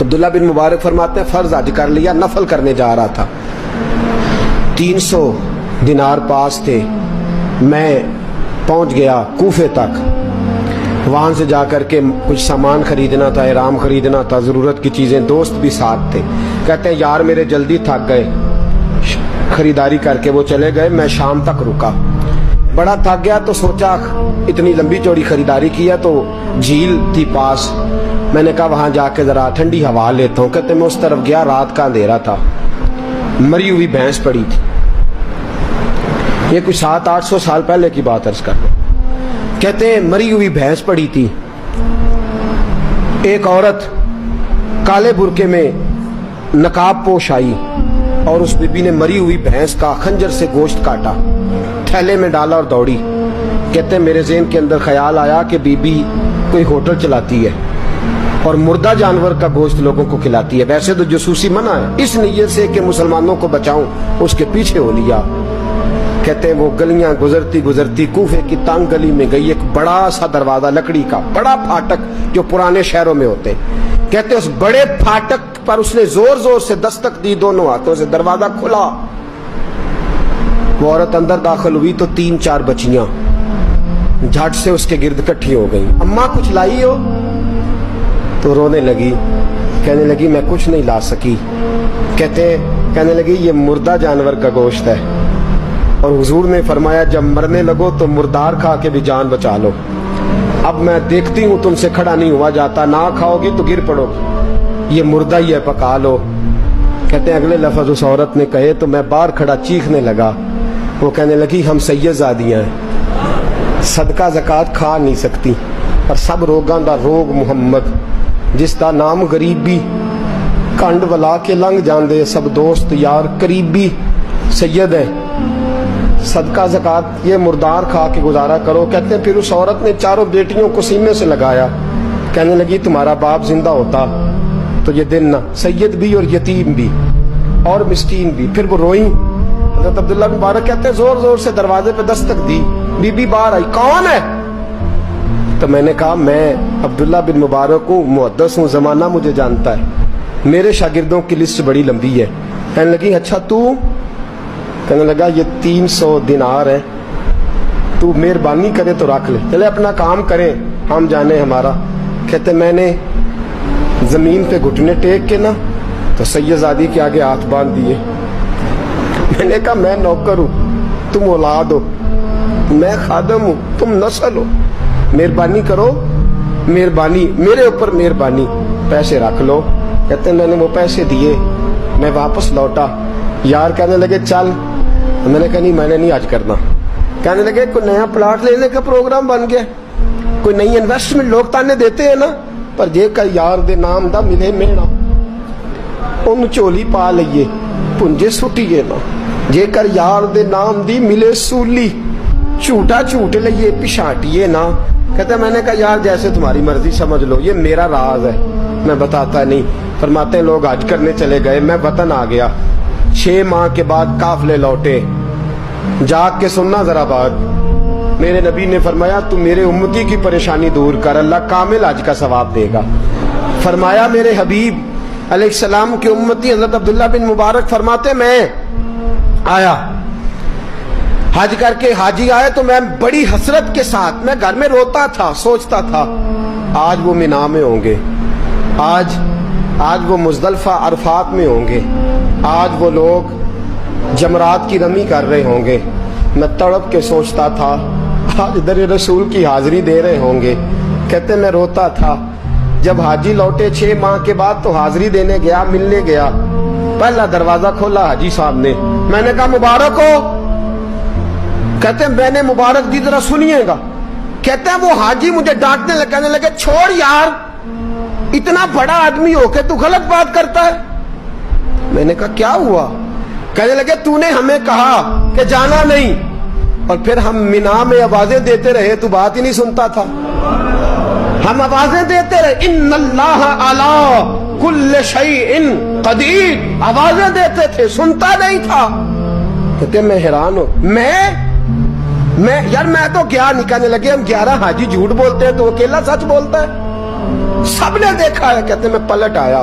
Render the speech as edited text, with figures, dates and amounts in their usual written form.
عبداللہ بن مبارک فرماتے ہیں فرض حج کر لیا, نفل کرنے جا رہا تھا, 300 دینار پاس تھے, میں پہنچ گیا کوفے تک, وہاں سے جا کر کے کچھ سامان خریدنا تھا, احرام خریدنا تھا, ضرورت کی چیزیں, دوست بھی ساتھ تھے. کہتے ہیں یار میرے جلدی تھک گئے, خریداری کر کے وہ چلے گئے, میں شام تک رکا, بڑا تھک گیا تو سوچا اتنی لمبی چوڑی خریداری کیا تو جھیل تھی پاس, میں نے کہا وہاں جا کے ذرا ٹھنڈی ہوا لیتا ہوں. کہتے میں اس طرف گیا, رات کا اندھیرا تھا, مری ہوئی بھینس پڑی تھی, یہ کچھ 700-800 سال پہلے کی بات عرض کر لوں. کہتے ہیں مری ہوئی بھینس پڑی تھی, ایک عورت کالے برقعے میں نقاب پوش آئی اور اس بی بی نے مری ہوئی بھینس کا خنجر سے گوشت کاٹا, تھیلے میں ڈالا اور دوڑی. کہتے ہیں میرے ذہن کے اندر خیال آیا کہ بی بی کوئی ہوٹل چلاتی ہے اور مردہ جانور کا گوشت لوگوں کو کھلاتی ہے, ویسے تو جاسوسی منع ہے, اس نیت سے کہ مسلمانوں کو بچاؤں اس کے پیچھے ہو لیا. کہتے ہیں وہ گلیاں گزرتی گزرتی کوفے کی تنگ گلی میں گئی, ایک بڑا سا دروازہ لکڑی کا, بڑا پھاٹک جو پرانے شہروں میں ہوتے. کہتے اس بڑے پھاٹک پر اس نے زور زور سے دستک دی, دونوں ہاتھوں سے دروازہ کھلا, وہ عورت اندر داخل ہوئی تو 3-4 بچیاں جھٹ سے اس کے گرد کٹھی ہو گئیں. اماں کچھ لائی ہو؟ تو رونے لگی, کہنے لگی میں کچھ نہیں لا سکی. کہنے لگی یہ مردہ جانور کا گوشت ہے, اور حضور نے فرمایا جب مرنے لگو تو مردار کھا کے بھی جان بچا لو. اب میں دیکھتی ہوں تم سے کھڑا نہیں ہوا جاتا, نہ کھاؤ گی تو گر پڑو گی, یہ مردہ ہی ہے پکا لو. کہتے ہیں اگلے لفظ اس عورت نے کہے تو میں باہر کھڑا چیخنے لگا. وہ کہنے لگی ہم سید زادیاں ہیں, صدقہ زکات کھا نہیں سکتی, اور سب روگاں دا روگ محمد, جس دا نام غریبی, کنڈ ولا کے لنگ جاندے سب دوست یار قریبی, سید ہے, صدقہ زکات یہ مردار کھا کے گزارا کرو. کہتے ہیں پھر اس عورت نے 4 بیٹیوں کو سینے سے لگایا, کہنے لگی تمہارا باپ زندہ ہوتا تو یہ دن نہ, سید بھی اور یتیم بھی اور مسکین بھی. پھر وہ روئیں. حضرت عبداللہ بن مبارک کہتے ہیں زور زور سے دروازے پہ دستک دی, بی بی باہر آئی, کون ہے؟ تو میں نے کہا میں عبداللہ بن مبارک ہوں, محدث ہوں, زمانہ مجھے جانتا ہے, میرے شاگردوں کی لسٹ بڑی لمبی ہے. کہنے لگی اچھا تو؟ کہنے لگا یہ 300 دینار ہے, تو مہربانی کرے تو رکھ لے, چلے اپنا کام کریں ہم جانے ہمارا. کہتے میں نے زمین پہ گھٹنے ٹیک کے نا تو سیدزادی کے آگے ہاتھ باندھ دیے. میں نے کہا میں نوکر ہوں, تم اولاد ہو, میں خادم ہوں, تم نسل ہو, مہربانی کرو, مہربانی میرے اوپر مہربانی, پیسے رکھ لو. کہتے میں نے وہ پیسے دیے, میں واپس لوٹا. یار کہنے لگے چل, میں نے کہا نہیں میں نے نہیں آج کرنا. کہنے لگے کوئی نیا پلاٹ لینے کا پروگرام بن گیا, کوئی نئی انویسٹمنٹ, لوگ تانے دیتے ہیں نا, پر جے کا یار دے نام دا ملے میڑا, ان چولی پا لئیے پنجے سٹیے نا, جے کر یار دے نام دی ملے سولی, جھوٹا جھوٹ لئیے پشانٹیے نا. کہتے میں نے کہا یار جیسے تمہاری مرضی سمجھ لو, یہ میرا راز ہے, میں بتاتا نہیں. فرماتے ہیں لوگ حج کرنے چلے گئے, میں وطن آ گیا. 6 ماہ کے بعد قافلے لوٹے, جاگ کے سننا ذرا بات. میرے نبی نے فرمایا تو میرے امتی کی پریشانی دور کر, اللہ کامل حج کا ثواب دے گا. فرمایا میرے حبیب علیہ السلام کی امتی حضرت عبداللہ بن مبارک فرماتے میں آیا حج کر کے, حاجی آئے تو میں بڑی حسرت کے ساتھ, میں گھر میں روتا تھا, سوچتا تھا آج وہ مینا میں ہوں گے, آج وہ مزدلفہ عرفات میں ہوں گے, آج وہ لوگ جمرات کی رمی کر رہے ہوں گے. میں تڑپ کے سوچتا تھا آج در رسول کی حاضری دے رہے ہوں گے. کہتے میں روتا تھا. جب حاجی لوٹے 6 ماہ کے بعد تو حاضری دینے گیا, ملنے گیا, پہلا دروازہ کھولا حاجی صاحب نے, میں نے کہا مبارک ہو. کہتے ہیں میں نے مبارک دی, ذرا سنیے گا. کہتے ہیں وہ حاجی مجھے ڈانٹنے لگے, کہنے لگے چھوڑ یار, اتنا بڑا آدمی ہو کے تو غلط بات کرتا ہے. میں نے کہا کیا ہوا؟ کہنے لگے تو نے ہمیں کہا کہ جانا نہیں, اور پھر ہم مینا میں آوازیں دیتے رہے, تو بات ہی نہیں سنتا تھا. ہم آوازیں دیتے رہے, ان اللہ علی کل شیء قدیر, آوازیں دیتے تھے, سنتا نہیں تھا. کہتے میں حیران ہوں, میں یار میں تو کیا نہیں. کہنے لگے ہم 11 حاجی جھوٹ بولتے ہیں تو اکیلا سچ بولتا ہے, سب نے دیکھا ہے. کہتے میں پلٹ آیا,